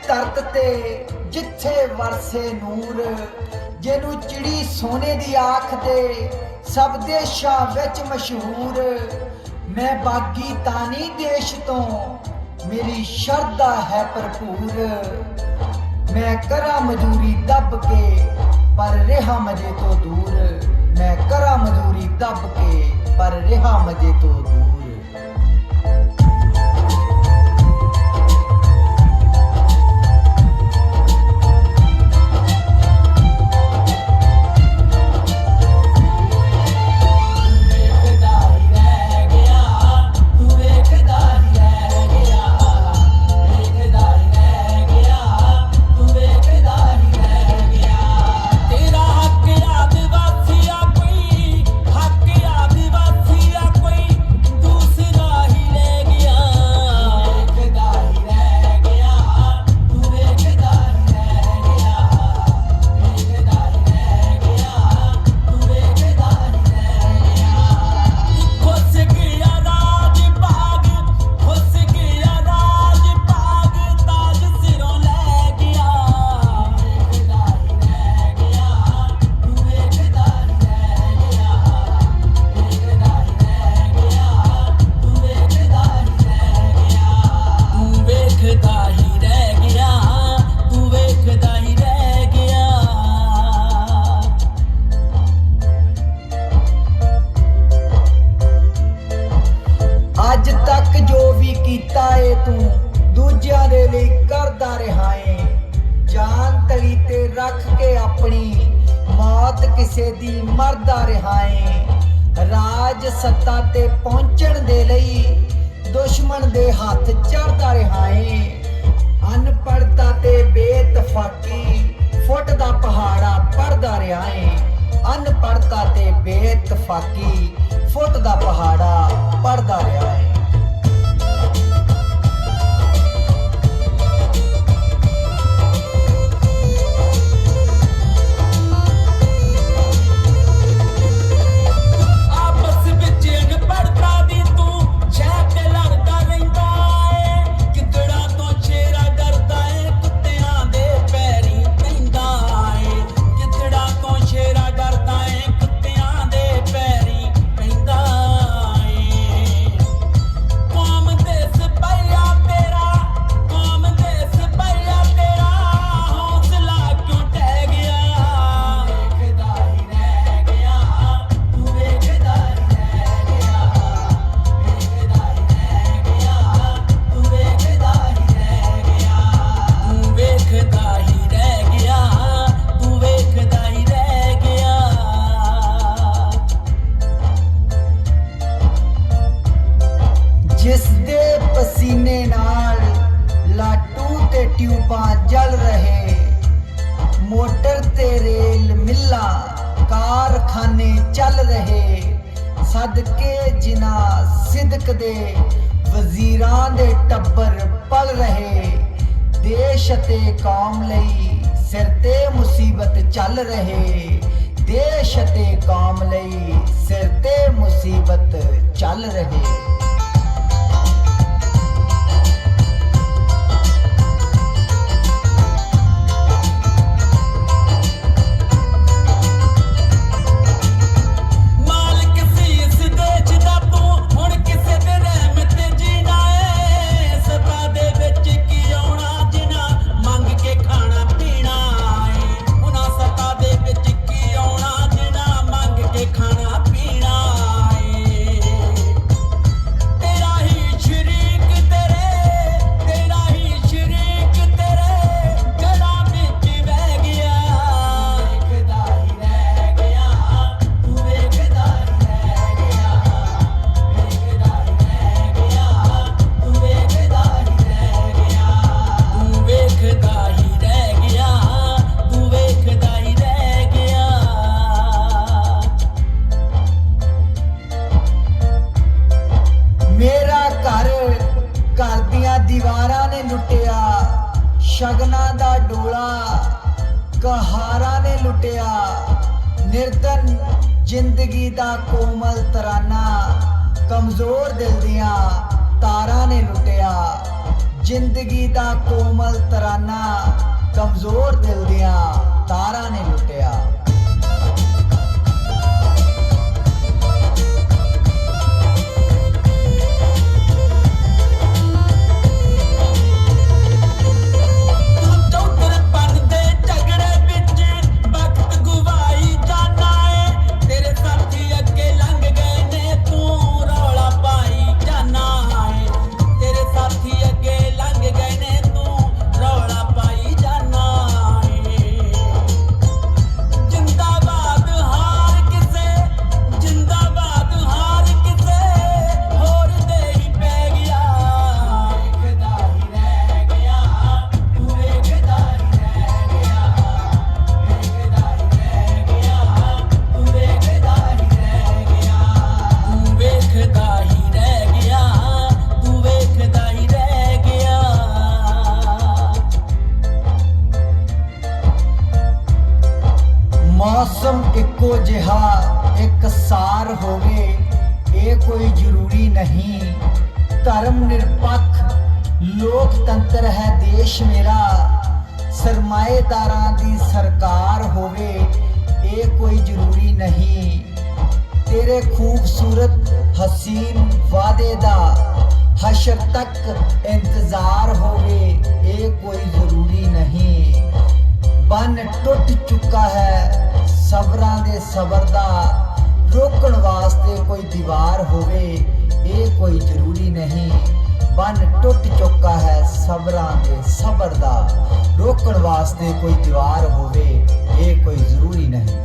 ਧਰਤ ਤੇ ਜਿੱਥੇ ਵਰਸੇ ਨੂਰ, ਜਿਹਨੂੰ ਚਿੜੀ ਸੋਨੇ ਦੀ ਆਖ ਦੇ, ਸਭ ਦੇਸ਼ਾਂ ਵਿੱਚ ਮਸ਼ਹੂਰ। ਮੈਂ ਬਾਗੀ ਤਾਨੀ ਦੇਸ਼ ਤੋਂ, ਮੇਰੀ ਸ਼ਰਧਾ ਹੈ ਭਰਪੂਰ। ਮੈਂ ਕਰਾਂ ਮਜ਼ਦੂਰੀ ਦੱਬ ਕੇ ਪਰ ਰਿਹਾ ਮਜੇ ਤੋਂ ਦੂਰ। ਮੈਂ ਕਰਾਂ ਮਜ਼ਦੂਰੀ ਦੱਬ ਕੇ ਪਰ ਰਿਹਾ ਮਜੇ ਤੋਂ ਦੂਰ। ਅੱਜ ਤੱਕ ਜੋ ਵੀ ਕੀਤਾ ਏ ਤੂੰ, ਦੂਜਿਆਂ ਦੇ ਲਈ ਕਰਦਾ ਰਿਹਾ ਏ। ਜਾਨ ਤਲੀ ਤੇ ਰੱਖ ਕੇ ਆਪਣੀ, ਮੌਤ ਕਿਸੇ ਦੀ ਮਰਦਾ ਰਿਹਾ ਏ। ਰਾਜ ਸੱਤਾ ਤੇ ਪਹੁੰਚਣ ਦੇ ਲਈ ਦੁਸ਼ਮਣ ਦੇ ਹੱਥ ਚੜਦਾ ਰਿਹਾ ਏ। ਅਨਪੜ੍ਹਤਾ ਤੇ ਬੇਇਤਫਾਕੀ, ਫੁੱਟ ਦਾ ਪਹਾੜਾ ਪੜਦਾ ਰਿਹਾ ਏ। ਅਨਪੜ੍ਹਤਾ ਤੇ ਬੇਇਤਫਾਕੀ, ਫੁੱਟ ਦਾ ਪਹਾੜਾ ਪੜਦਾ ਰਿਹਾ ਏ। ਜਿਸ ਦੇ ਪਸੀਨੇ ਨਾਲ ਲਾਟੂ ਤੇ ਟਿਊਬਾਂ ਜਲ ਰਹੇ, ਮੋਟਰ ਤੇ ਰੇਲ ਮਿੱਲਾਂ ਕਾਰਖਾਨੇ ਚੱਲ ਰਹੇ, ਸਦਕੇ ਜਿਨ੍ਹਾਂ ਸਿਦਕ ਦੇ ਵਜ਼ੀਰਾਂ ਦੇ ਟੱਬਰ ਪਲ ਰਹੇ, ਦੇਸ਼ ਅਤੇ ਕੌਮ ਲਈ ਸਿਰ ਤੇ ਮੁਸੀਬਤ ਚੱਲ ਰਹੇ, ਦੇਸ਼ ਅਤੇ ਕੌਮ ਲਈ ਸਿਰ ਤੇ ਮੁਸੀਬਤ ਚੱਲ ਰਹੇ। ਦੀਵਾਰਾਂ ਨੇ ਲੁੱਟਿਆ, ਸ਼ਗਨਾਂ ਦਾ ਡੋਲਾ ਕਹਾਰਾਂ ਨੇ ਲੁੱਟਿਆ, ਨਿਰਧਨ ਜ਼ਿੰਦਗੀ ਦਾ ਕੋਮਲ ਤਰਾਨਾ ਕਮਜ਼ੋਰ ਦਿਲ ਦੀਆਂ ਤਾਰਾਂ ਨੇ ਲੁੱਟਿਆ। ਜ਼ਿੰਦਗੀ ਦਾ ਕੋਮਲ ਤਰਾਨਾ ਕਮਜ਼ੋਰ ਦਿਲ ਦੀਆਂ ਤਾਰਾਂ ਨੇ ਲੁੱਟਿਆ। मौसम इक्को जिहा एक सार होवे ये कोई जरूरी नहीं। धर्म निरपक्ष लोकतंत्र है देश मेरा, सरमाएदारां दी सरकार होवे ये कोई जरूरी नहीं। तेरे खूबसूरत हसीन वादे दा हशर तक इंतजार होवे ये कोई जरूरी नहीं। बन टुट चुका है सबरां दे सबर दा, रोकण वास्ते कोई दीवार होवे ये कोई जरूरी नहीं। बन टुट चुका है सबरां दे सबर दा, रोकण वास्ते कोई दीवार होवे ये कोई जरूरी नहीं।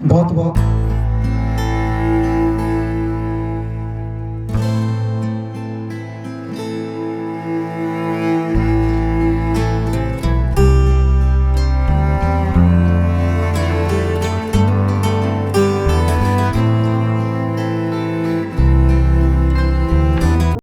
बहुत बहुत